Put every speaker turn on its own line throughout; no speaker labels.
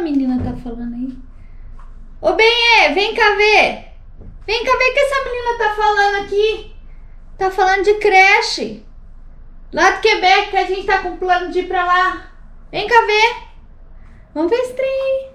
menina tá falando aí? Ô, Benê, vem cá ver. Vem cá ver o que essa menina tá falando aqui. Tá falando de creche. Lá do Quebec, que a gente tá com plano de ir pra lá. Vem cá ver. Vamos ver esse trem aí.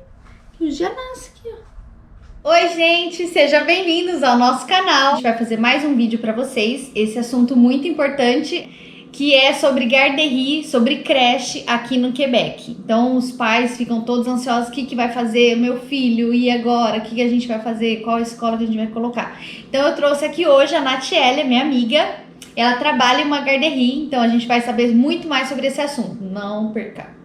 Um dia nasce aqui, ó. Oi, gente, sejam bem-vindos ao nosso canal. A gente vai fazer mais um vídeo pra vocês. Esse assunto muito importante, que é sobre garderie, sobre creche aqui no Quebec. Então os pais ficam todos ansiosos, o que vai fazer o meu filho, e agora, o que a gente vai fazer, qual escola que a gente vai colocar. Então eu trouxe aqui hoje a Natiele, minha amiga. Ela trabalha em uma garderie, então a gente vai saber muito mais sobre esse assunto. Não perca!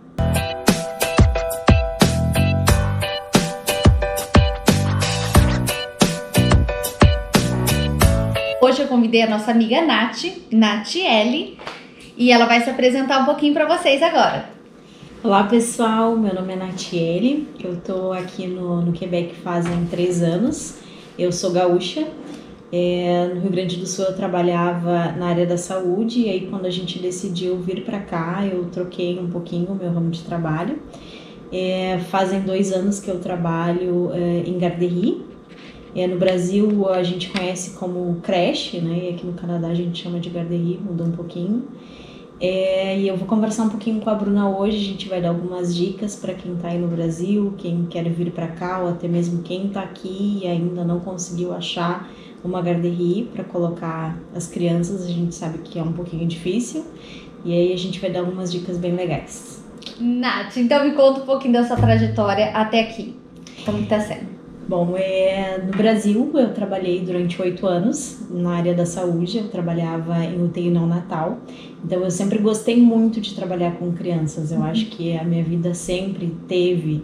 Hoje eu convidei a nossa amiga Natiele, e ela vai se apresentar um pouquinho para vocês agora.
Olá pessoal, meu nome é Natiele, eu tô aqui no Quebec fazem 3 anos, eu sou gaúcha, no Rio Grande do Sul eu trabalhava na área da saúde, e aí quando a gente decidiu vir para cá eu troquei um pouquinho o meu ramo de trabalho. Fazem 2 anos que eu trabalho em garderie. No Brasil a gente conhece como creche, né? E aqui no Canadá a gente chama de garderie, mudou um pouquinho. E eu vou conversar um pouquinho com a Bruna hoje, a gente vai dar algumas dicas para quem está aí no Brasil, quem quer vir para cá, ou até mesmo quem está aqui e ainda não conseguiu achar uma garderie para colocar as crianças. A gente sabe que é um pouquinho difícil, e aí a gente vai dar algumas dicas bem legais.
Nath, então me conta um pouquinho da sua trajetória até aqui, como que tá sendo?
Bom, no Brasil eu trabalhei durante 8 anos na área da saúde, eu trabalhava em UTI neonatal, então eu sempre gostei muito de trabalhar com crianças. Eu acho que a minha vida sempre teve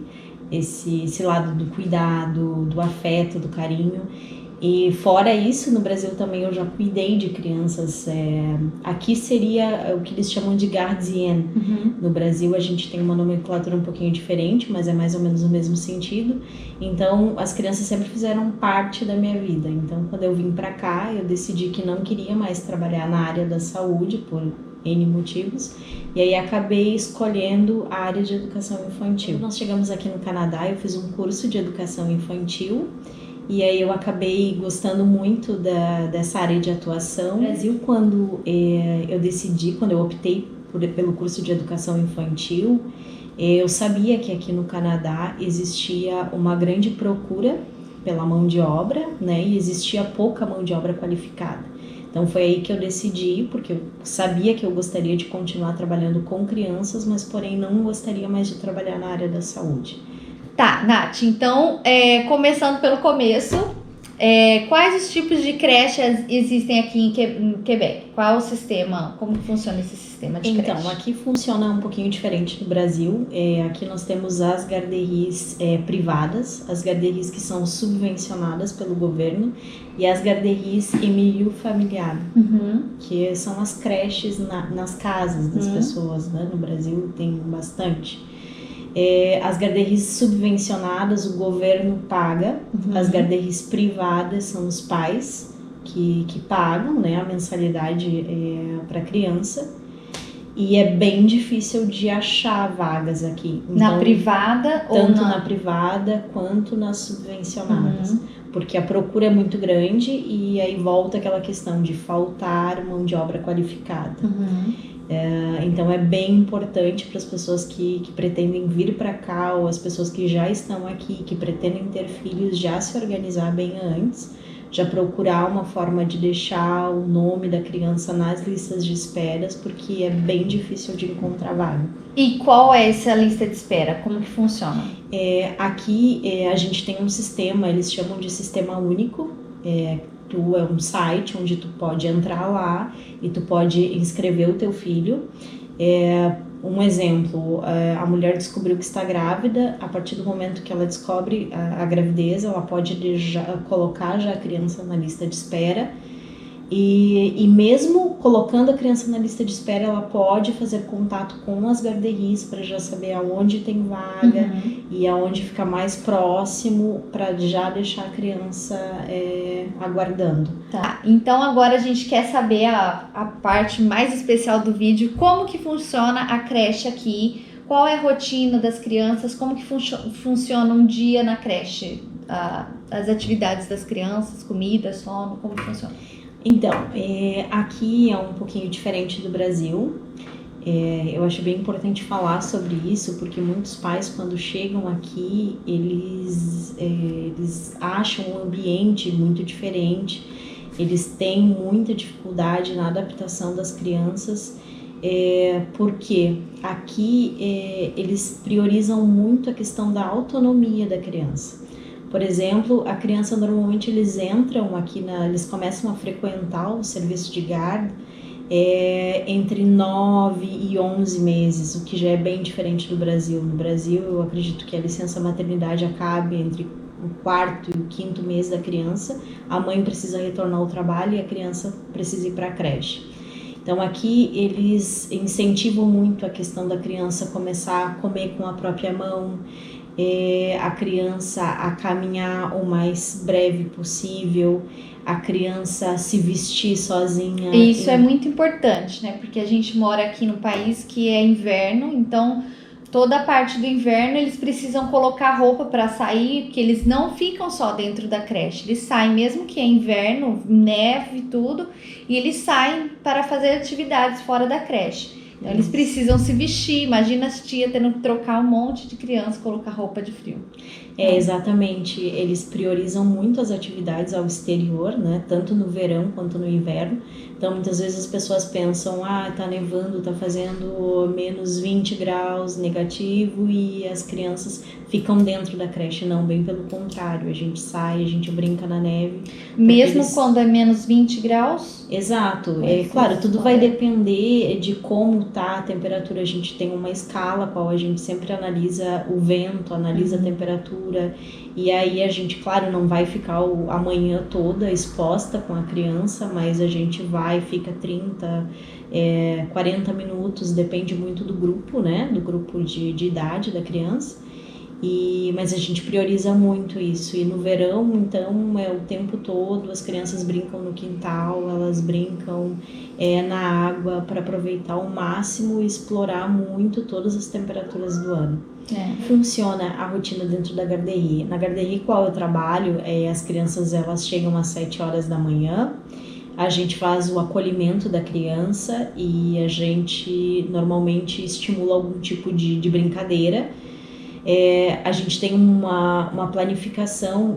esse lado do cuidado, do afeto, do carinho. E fora isso, no Brasil também eu já cuidei de crianças. Aqui seria o que eles chamam de gardien. No Brasil a gente tem uma nomenclatura um pouquinho diferente, mas é mais ou menos o mesmo sentido. Então as crianças sempre fizeram parte da minha vida. Então quando eu vim para cá, eu decidi que não queria mais trabalhar na área da saúde por N motivos, e aí acabei escolhendo a área de educação infantil. Nós chegamos aqui no Canadá, eu fiz um curso de educação infantil, e aí eu acabei gostando muito dessa área de atuação. No Brasil, quando eu optei pelo curso de educação infantil, eu sabia que aqui no Canadá existia uma grande procura pela mão de obra, né, e existia pouca mão de obra qualificada. Então foi aí que eu decidi, porque eu sabia que eu gostaria de continuar trabalhando com crianças, mas porém não gostaria mais de trabalhar na área da saúde.
Tá, Nath, então, começando pelo começo, quais os tipos de creches existem aqui em Quebec? Qual é o sistema, como funciona esse sistema de creche?
Então, aqui funciona um pouquinho diferente do Brasil. Aqui nós temos as garderies privadas, as garderies que são subvencionadas pelo governo, e as garderies milieu familiar, que são as creches nas casas das pessoas, né? No Brasil tem bastante. As garderies subvencionadas o governo paga, as garderies privadas são os pais que pagam, né, a mensalidade para a criança, e é bem difícil de achar vagas aqui. Então,
na privada ou
tanto na privada quanto nas subvencionadas, porque a procura é muito grande, e aí volta aquela questão de faltar mão de obra qualificada. Então é bem importante para as pessoas que pretendem vir para cá, ou as pessoas que já estão aqui, que pretendem ter filhos, já se organizar bem antes, já procurar uma forma de deixar o nome da criança nas listas de esperas, porque é bem difícil de encontrar vaga.
E qual é essa lista de espera? Como que funciona?
Aqui a gente tem um sistema, eles chamam de sistema único. É um site onde tu pode entrar lá e tu pode inscrever o teu filho. Um exemplo, a mulher descobriu que está grávida. A partir do momento que ela descobre a gravidez, ela pode colocar já a criança na lista de espera. E mesmo colocando a criança na lista de espera, ela pode fazer contato com as garderies para já saber aonde tem vaga e aonde fica mais próximo, para já deixar a criança aguardando.
Tá, então agora a gente quer saber a parte mais especial do vídeo, como que funciona a creche aqui, qual é a rotina das crianças, como que funciona um dia na creche, as atividades das crianças, comida, sono, como que funciona?
Então, aqui é um pouquinho diferente do Brasil. Eu acho bem importante falar sobre isso, porque muitos pais, quando chegam aqui, eles acham o ambiente muito diferente, eles têm muita dificuldade na adaptação das crianças, porque aqui eles priorizam muito a questão da autonomia da criança. Por exemplo, a criança normalmente eles entram aqui, eles começam a frequentar o serviço de guarda entre 9 e 11 meses, o que já é bem diferente do Brasil. No Brasil, eu acredito que a licença maternidade acabe entre o quarto e o quinto mês da criança, a mãe precisa retornar ao trabalho e a criança precisa ir para a creche. Então aqui eles incentivam muito a questão da criança começar a comer com a própria mão, a criança a caminhar o mais breve possível, a criança se vestir sozinha.
Isso é muito importante, né? Porque a gente mora aqui no país que é inverno, então toda a parte do inverno eles precisam colocar roupa para sair, porque eles não ficam só dentro da creche, eles saem mesmo que é inverno, neve e tudo, e eles saem para fazer atividades fora da creche. Então, eles precisam se vestir. Imagina as tias tendo que trocar um monte de criança, colocar roupa de frio.
Exatamente. Eles priorizam muito as atividades ao exterior, né? Tanto no verão quanto no inverno. Então, muitas vezes as pessoas pensam, tá nevando, tá fazendo menos 20 graus negativo e as crianças ficam dentro da creche. Não, bem pelo contrário. A gente sai, a gente brinca na neve.
Mesmo quando é menos 20 graus?
Exato. Claro, tudo vai depender de como tá a temperatura. A gente tem uma escala, qual a gente sempre analisa o vento, analisa a temperatura. E aí a gente, claro, não vai ficar a manhã toda exposta com a criança, mas a gente fica 30, 40 minutos, depende muito do grupo, né? Do grupo de idade da criança. Mas a gente prioriza muito isso. E no verão, então, é o tempo todo, as crianças brincam no quintal, elas brincam na água para aproveitar ao máximo e explorar muito todas as temperaturas do ano. Funciona a rotina dentro da guarderia. Na guarderia qual eu trabalho, as crianças elas chegam às 7 horas da manhã, a gente faz o acolhimento da criança e a gente normalmente estimula algum tipo de brincadeira. A gente tem uma planificação,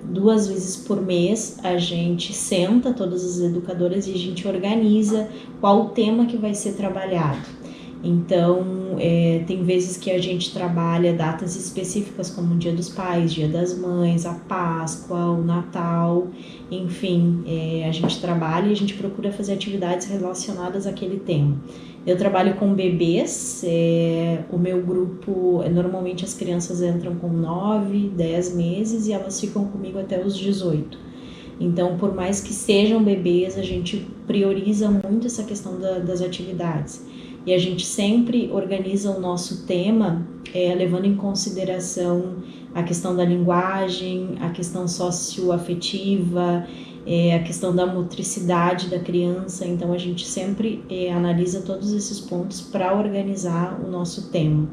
2 vezes por mês a gente senta, todas as educadoras, e a gente organiza qual o tema que vai ser trabalhado. Então, tem vezes que a gente trabalha datas específicas como o Dia dos Pais, Dia das Mães, a Páscoa, o Natal, enfim, a gente trabalha e a gente procura fazer atividades relacionadas àquele tema. Eu trabalho com bebês, o meu grupo, normalmente as crianças entram com 9, 10 meses e elas ficam comigo até os 18. Então, por mais que sejam bebês, a gente prioriza muito essa questão das atividades. E a gente sempre organiza o nosso tema levando em consideração a questão da linguagem, a questão socioafetiva, a questão da motricidade da criança. Então a gente sempre analisa todos esses pontos para organizar o nosso tema.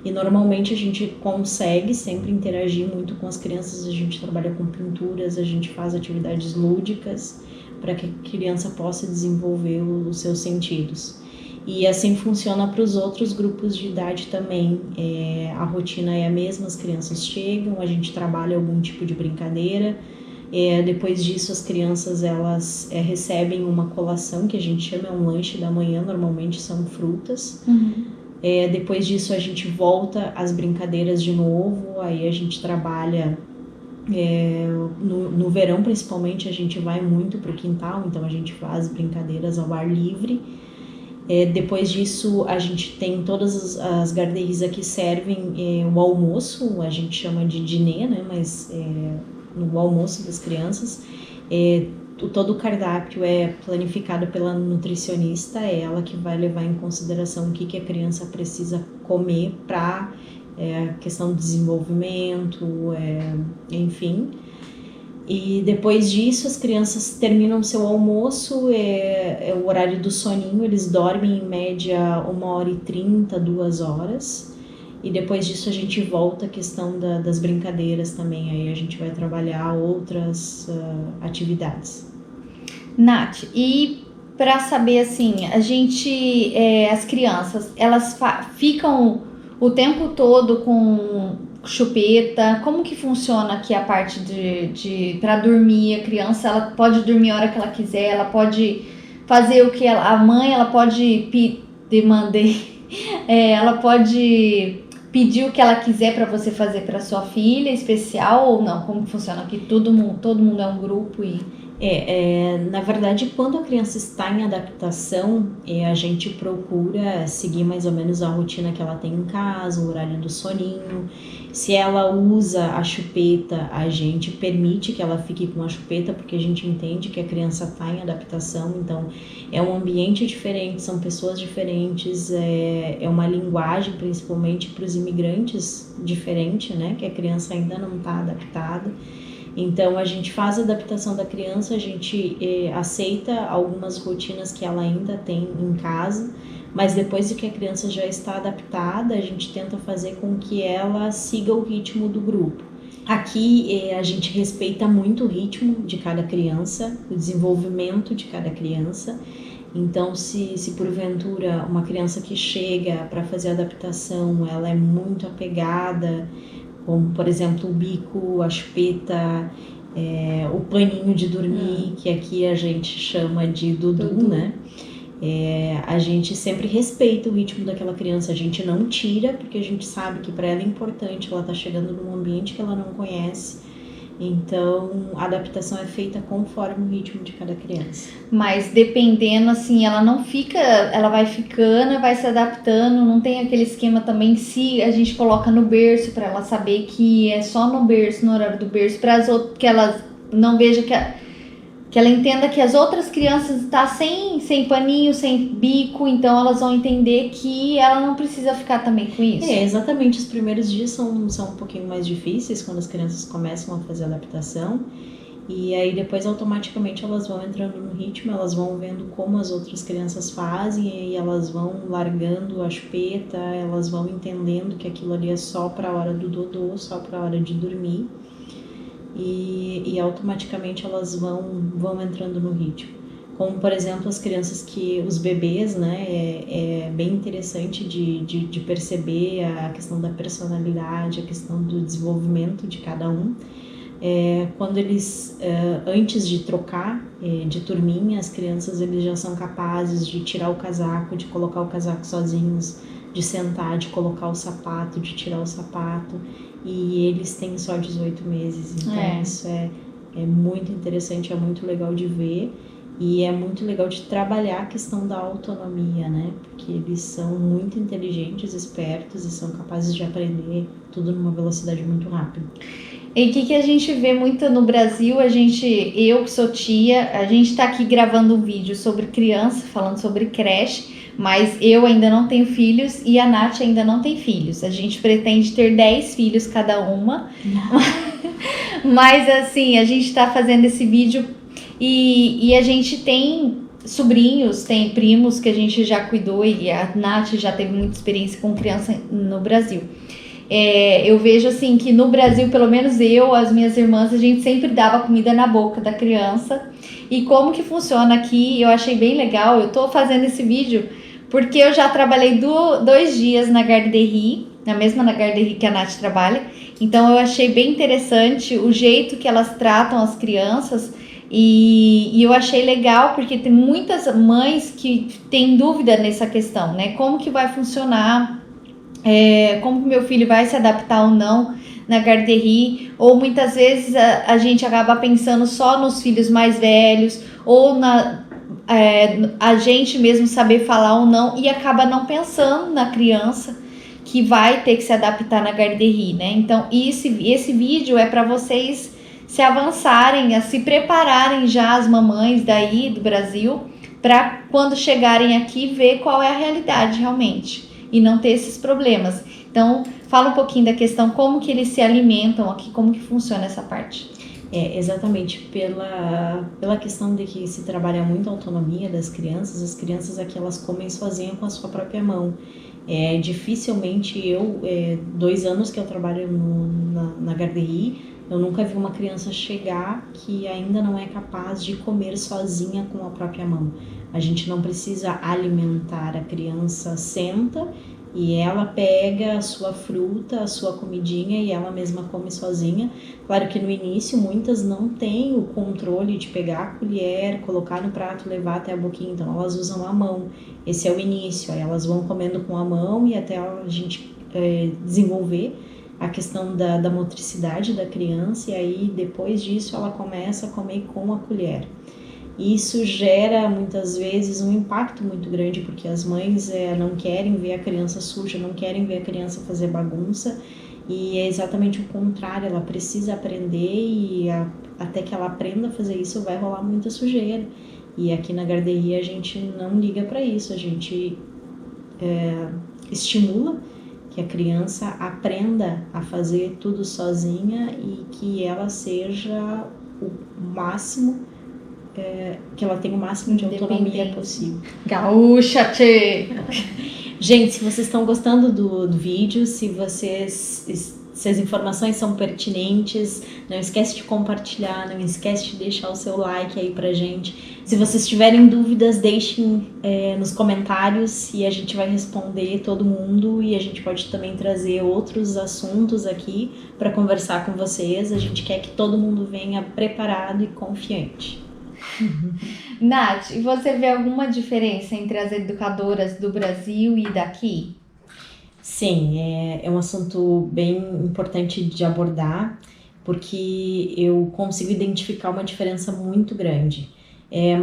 E normalmente a gente consegue sempre interagir muito com as crianças, a gente trabalha com pinturas, a gente faz atividades lúdicas para que a criança possa desenvolver os seus sentidos. E assim funciona para os outros grupos de idade também. A rotina é a mesma, as crianças chegam, a gente trabalha algum tipo de brincadeira. Depois disso as crianças elas recebem uma colação que a gente chama um lanche da manhã, normalmente são frutas. Depois disso a gente volta às brincadeiras de novo, aí a gente trabalha no verão principalmente, a gente vai muito para o quintal, então a gente faz brincadeiras ao ar livre. Depois disso a gente tem todas as guarderies aqui servem o almoço, a gente chama de dîner, né, mas no almoço das crianças. Todo o cardápio é planificado pela nutricionista, é ela que vai levar em consideração o que a criança precisa comer para questão do desenvolvimento, enfim. E depois disso as crianças terminam seu almoço, é o horário do soninho, eles dormem em média 1h30, 2 horas. E depois disso a gente volta à questão das brincadeiras também, aí a gente vai trabalhar outras atividades.
Nath, e para saber assim, as crianças, elas ficam o tempo todo com chupeta? Como que funciona aqui a parte de para dormir? A criança, ela pode dormir a hora que ela quiser, ela pode fazer o que a mãe, ela pode ela pode pedir o que ela quiser para você fazer para sua filha especial ou não? Como que funciona aqui? Todo mundo é um grupo e
na verdade, quando a criança está em adaptação, a gente procura seguir mais ou menos a rotina que ela tem em casa, o horário do soninho. Se ela usa a chupeta, a gente permite que ela fique com a chupeta, porque a gente entende que a criança está em adaptação, então é um ambiente diferente, são pessoas diferentes, é uma linguagem, principalmente para os imigrantes, diferente, né? Que a criança ainda não está adaptada. Então a gente faz a adaptação da criança, a gente aceita algumas rotinas que ela ainda tem em casa, mas depois de que a criança já está adaptada, a gente tenta fazer com que ela siga o ritmo do grupo. Aqui a gente respeita muito o ritmo de cada criança, o desenvolvimento de cada criança. Então, se porventura uma criança que chega para fazer a adaptação, ela é muito apegada, como por exemplo o bico, a chupeta, o paninho de dormir, que aqui a gente chama de Dudu, né? A gente sempre respeita o ritmo daquela criança, a gente não tira, porque a gente sabe que para ela é importante, ela tá chegando num ambiente que ela não conhece. Então, a adaptação é feita conforme o ritmo de cada criança.
Mas dependendo, assim, ela não fica, ela vai ficando, vai se adaptando, não tem aquele esquema também, se a gente coloca no berço para ela saber que é só no berço, no horário do berço, para as outras, que ela não veja que ela entenda que as outras crianças estão sem paninho, sem bico, então elas vão entender que ela não precisa ficar também com isso.
Exatamente, os primeiros dias são um pouquinho mais difíceis, quando as crianças começam a fazer a adaptação, e aí depois automaticamente elas vão entrando no ritmo, elas vão vendo como as outras crianças fazem, e aí elas vão largando a chupeta, elas vão entendendo que aquilo ali é só para a hora do dodô, só para a hora de dormir. E automaticamente elas vão entrando no ritmo. Como, por exemplo, as crianças os bebês, né, é bem interessante de perceber a questão da personalidade, a questão do desenvolvimento de cada um. Quando eles, antes de trocar de turminha, as crianças eles já são capazes de tirar o casaco, de colocar o casaco sozinhos, de sentar, de colocar o sapato, de tirar o sapato, e eles têm só 18 meses, então isso é muito interessante, é muito legal de ver, e é muito legal de trabalhar a questão da autonomia, né, porque eles são muito inteligentes, espertos, e são capazes de aprender tudo numa velocidade muito rápida.
E o que a gente vê muito no Brasil, eu que sou tia, a gente tá aqui gravando um vídeo sobre criança, falando sobre creche, mas eu ainda não tenho filhos e a Nath ainda não tem filhos. A gente pretende ter 10 filhos cada uma. Mas assim, a gente tá fazendo esse vídeo e a gente tem sobrinhos, tem primos que a gente já cuidou e a Nath já teve muita experiência com criança no Brasil. Eu vejo assim que no Brasil, pelo menos eu, as minhas irmãs, a gente sempre dava comida na boca da criança. E como que funciona aqui, eu achei bem legal. Eu tô fazendo esse vídeo porque eu já trabalhei 2 dias na Garderie, na mesma Garderie que a Nath trabalha. Então eu achei bem interessante o jeito que elas tratam as crianças. E eu achei legal porque tem muitas mães que têm dúvida nessa questão, né? Como que vai funcionar? Como que meu filho vai se adaptar ou não na Garderie, ou muitas vezes a gente acaba pensando só nos filhos mais velhos, ou a gente mesmo saber falar ou não, e acaba não pensando na criança que vai ter que se adaptar na Garderie, né? Então esse vídeo é para vocês se avançarem, a se prepararem já, as mamães daí do Brasil, para quando chegarem aqui ver qual é a realidade realmente e não ter esses problemas. Então, fala um pouquinho da questão como que eles se alimentam aqui, como que funciona essa parte.
Exatamente pela questão de que se trabalha muito a autonomia das crianças, as crianças aqui elas comem sozinhas com a sua própria mão. Dificilmente 2 anos que eu trabalho na Garderie, eu nunca vi uma criança chegar que ainda não é capaz de comer sozinha com a própria mão. A gente não precisa alimentar a criança, senta e ela pega a sua fruta, a sua comidinha e ela mesma come sozinha. Claro que no início muitas não têm o controle de pegar a colher, colocar no prato, levar até a boquinha, então elas usam a mão. Esse é o início, aí elas vão comendo com a mão e até a gente desenvolver a questão da motricidade da criança, e aí depois disso ela começa a comer com a colher. Isso gera muitas vezes um impacto muito grande, porque as mães não querem ver a criança suja, não querem ver a criança fazer bagunça, e é exatamente o contrário, ela precisa aprender e até que ela aprenda a fazer isso vai rolar muita sujeira. E aqui na Garderie a gente não liga para isso, a gente estimula que a criança aprenda a fazer tudo sozinha e que ela seja o máximo, que ela tenha o máximo de autonomia possível.
Gaúcha, tchê!
Gente, se vocês estão gostando do vídeo, se as informações são pertinentes, não esquece de compartilhar, não esquece de deixar o seu like aí pra gente. Se vocês tiverem dúvidas, deixem nos comentários e a gente vai responder todo mundo, e a gente pode também trazer outros assuntos aqui para conversar com vocês. A gente quer que todo mundo venha preparado e confiante.
Nath, e você vê alguma diferença entre as educadoras do Brasil e daqui?
Sim, é um assunto bem importante de abordar, porque eu consigo identificar uma diferença muito grande.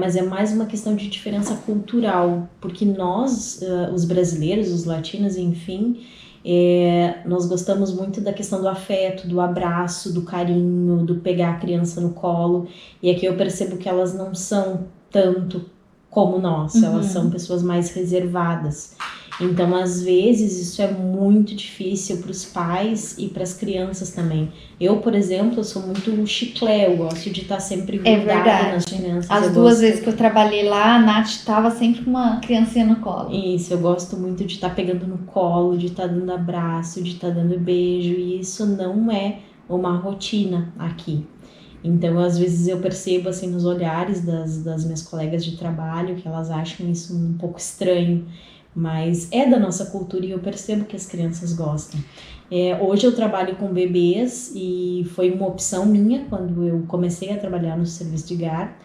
Mas é mais uma questão de diferença cultural, porque nós, os brasileiros, os latinos, enfim, nós gostamos muito da questão do afeto, do abraço, do carinho, do pegar a criança no colo, e aqui eu percebo que elas não são tanto como nós, elas são pessoas mais reservadas. Então, às vezes, isso é muito difícil para os pais e para as crianças também. Eu, por exemplo, eu sou muito chiclé, eu gosto de estar sempre grudada nas crianças.
As duas vezes que eu trabalhei lá, a Nath estava sempre com uma criancinha no colo.
Isso, eu gosto muito de estar pegando no colo, de estar dando abraço, de estar dando beijo, e isso não é uma rotina aqui. Então, às vezes eu percebo assim nos olhares das minhas colegas de trabalho que elas acham isso um pouco estranho, mas é da nossa cultura e eu percebo que as crianças gostam. Hoje eu trabalho com bebês e foi uma opção minha quando eu comecei a trabalhar no serviço de GAR,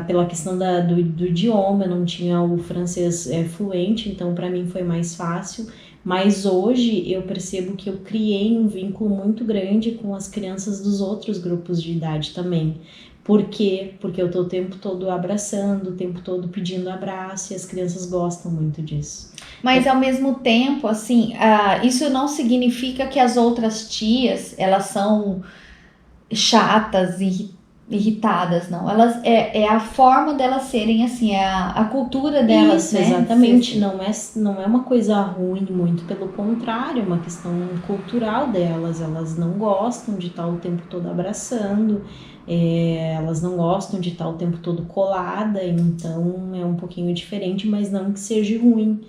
pela questão do idioma. Eu não tinha o francês fluente, então para mim foi mais fácil. Mas hoje eu percebo que eu criei um vínculo muito grande com as crianças dos outros grupos de idade também. Por quê? Porque eu tô o tempo todo abraçando, o tempo todo pedindo abraço, e as crianças gostam muito disso.
Mas ao mesmo tempo, assim, isso não significa que as outras tias, elas são chatas e irritadas, não. Elas é a forma delas serem assim, a cultura delas,
isso,
né?
Exatamente, não é uma coisa ruim, muito pelo contrário, é uma questão cultural delas. Elas não gostam de estar o tempo todo abraçando, elas não gostam de estar o tempo todo colada, então é um pouquinho diferente, mas não que seja ruim.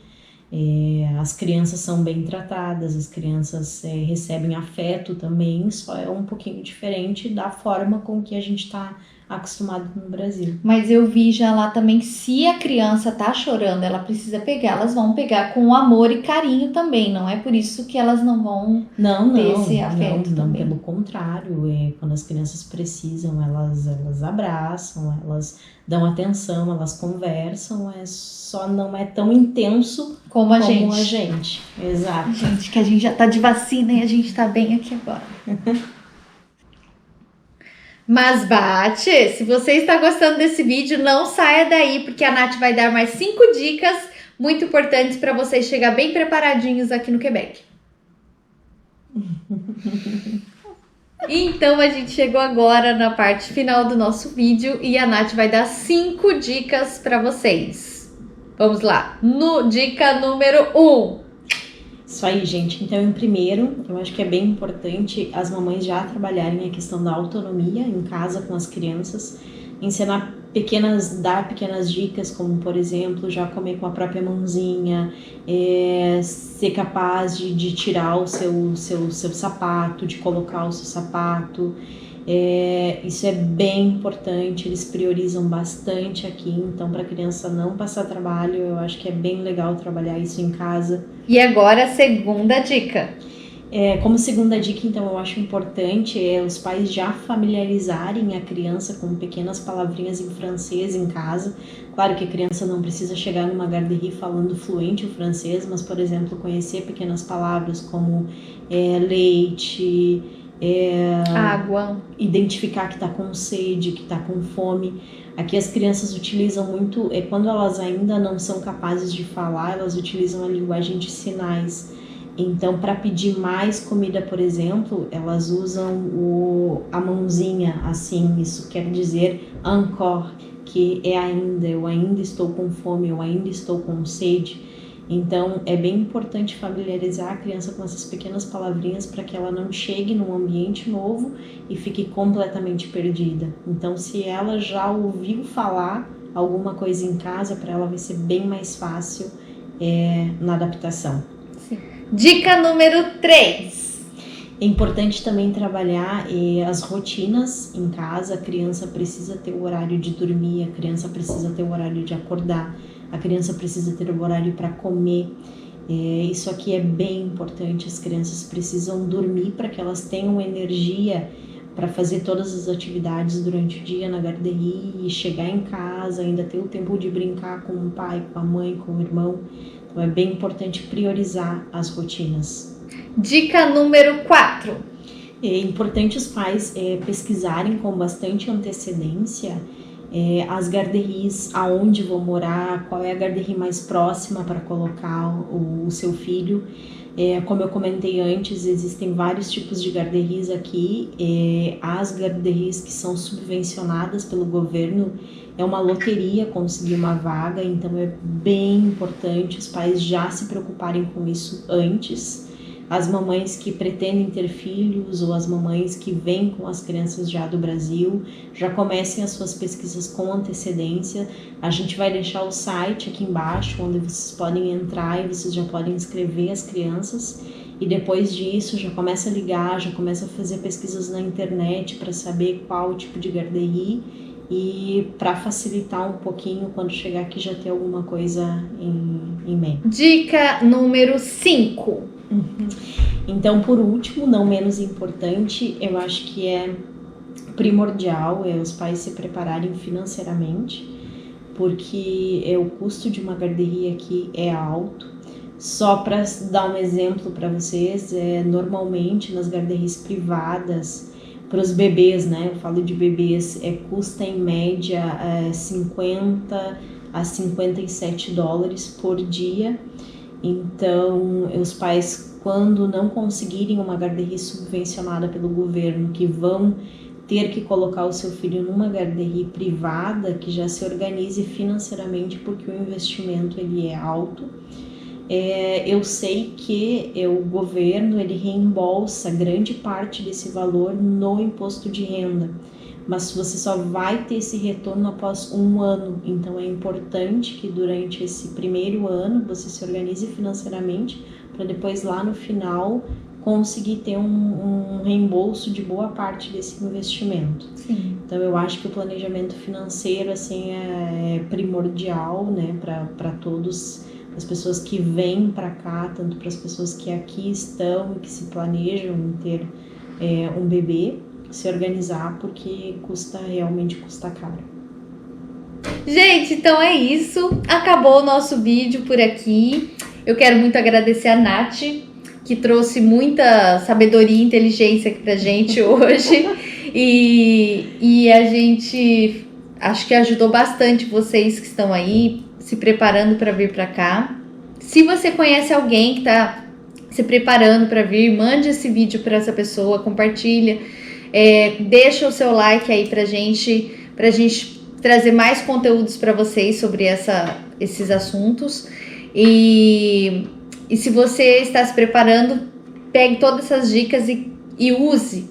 As crianças são bem tratadas, as crianças recebem afeto também, só é um pouquinho diferente da forma com que a gente está acostumado no Brasil.
Mas eu vi já lá também que se a criança tá chorando, ela precisa pegar, elas vão pegar com amor e carinho também, não é por isso que elas não vão ter esse afeto
não,
também.
Pelo contrário, quando as crianças precisam, elas abraçam, elas dão atenção, elas conversam, só não é tão intenso
como a gente.
Exato.
Gente, que a gente já tá de vacina e a gente tá bem aqui agora. Mas bate, se você está gostando desse vídeo, não saia daí, porque a Nath vai dar mais 5 dicas muito importantes para vocês chegar bem preparadinhos aqui no Quebec. Então a gente chegou agora na parte final do nosso vídeo e a Nath vai dar 5 dicas para vocês. Vamos lá, dica número 1.
Isso aí, gente. Então, em primeiro, eu acho que é bem importante as mamães já trabalharem a questão da autonomia em casa com as crianças, ensinar dar pequenas dicas, como, por exemplo, já comer com a própria mãozinha, ser capaz de tirar o seu sapato, de colocar o seu sapato. Isso é bem importante, eles priorizam bastante aqui, então para a criança não passar trabalho, eu acho que é bem legal trabalhar isso em casa.
E agora a segunda dica.
Como segunda dica, então, eu acho importante os pais já familiarizarem a criança com pequenas palavrinhas em francês em casa. Claro que a criança não precisa chegar numa garderie falando fluente o francês, mas, por exemplo, conhecer pequenas palavras como leite,
água,
identificar que está com sede, que está com fome. Aqui as crianças utilizam muito, quando elas ainda não são capazes de falar, elas utilizam a linguagem de sinais. Então, para pedir mais comida, por exemplo, elas usam a mãozinha assim, isso quer dizer encore, que é ainda, eu ainda estou com fome, eu ainda estou com sede. Então, é bem importante familiarizar a criança com essas pequenas palavrinhas para que ela não chegue num ambiente novo e fique completamente perdida. Então, se ela já ouviu falar alguma coisa em casa, para ela vai ser bem mais fácil na adaptação.
Sim. Dica número 3.
É importante também trabalhar as rotinas em casa. A criança precisa ter o horário de dormir, a criança precisa ter o horário de acordar, a criança precisa ter o horário para comer. Isso aqui é bem importante. As crianças precisam dormir para que elas tenham energia para fazer todas as atividades durante o dia na garderie e chegar em casa, ainda ter o tempo de brincar com o pai, com a mãe, com o irmão. Então é bem importante priorizar as rotinas.
Dica número 4.
É importante os pais pesquisarem com bastante antecedência as garderies, aonde vão morar, qual é a garderie mais próxima para colocar o seu filho. Como eu comentei antes, existem vários tipos de garderies aqui. As garderies que são subvencionadas pelo governo, é uma loteria conseguir uma vaga, então é bem importante os pais já se preocuparem com isso antes. As mamães que pretendem ter filhos ou as mamães que vêm com as crianças já do Brasil, já comecem as suas pesquisas com antecedência. A gente vai deixar o site aqui embaixo, onde vocês podem entrar e vocês já podem inscrever as crianças. E depois disso, já começa a ligar, já começa a fazer pesquisas na internet para saber qual o tipo de garderie e para facilitar um pouquinho, quando chegar aqui já ter alguma coisa em mente.
Dica número 5.
Então, por último, não menos importante, eu acho que é primordial os pais se prepararem financeiramente, porque o custo de uma garderia aqui é alto. Só para dar um exemplo para vocês, normalmente nas garderies privadas, para os bebês, né? Eu falo de bebês, custa em média 50 a 57 dólares por dia. Então, os pais, quando não conseguirem uma garderie subvencionada pelo governo, que vão ter que colocar o seu filho numa garderie privada, que já se organize financeiramente, porque o investimento ele é alto. Eu sei que o governo ele reembolsa grande parte desse valor no imposto de renda, mas você só vai ter esse retorno após 1 ano. Então é importante que durante esse primeiro ano você se organize financeiramente para depois lá no final conseguir ter um reembolso de boa parte desse investimento.
Sim.
Então eu acho que o planejamento financeiro assim é primordial, né, para todos. As pessoas que vêm para cá, tanto para as pessoas que aqui estão e que se planejam em ter um bebê, se organizar, porque realmente custa caro.
Gente, então é isso. Acabou o nosso vídeo por aqui. Eu quero muito agradecer a Nath, que trouxe muita sabedoria e inteligência aqui pra gente hoje. E a gente acho que ajudou bastante vocês que estão aí se preparando para vir para cá. Se você conhece alguém que está se preparando para vir, mande esse vídeo para essa pessoa, compartilha, deixa o seu like aí pra gente trazer mais conteúdos para vocês sobre esses assuntos. E E se você está se preparando, pegue todas essas dicas e use,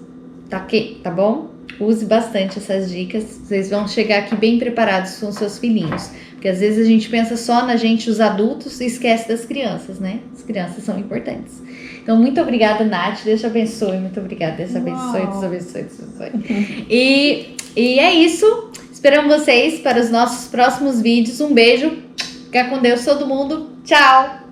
tá bom? Use bastante essas dicas, vocês vão chegar aqui bem preparados com seus filhinhos. Porque às vezes a gente pensa só na gente, os adultos, e esquece das crianças, né? As crianças são importantes. Então, muito obrigada, Nath. Deus te abençoe. Muito obrigada. Deus te abençoe, Deus abençoe, Deus abençoe. E é isso. Esperamos vocês para os nossos próximos vídeos. Um beijo. Fica com Deus todo mundo. Tchau!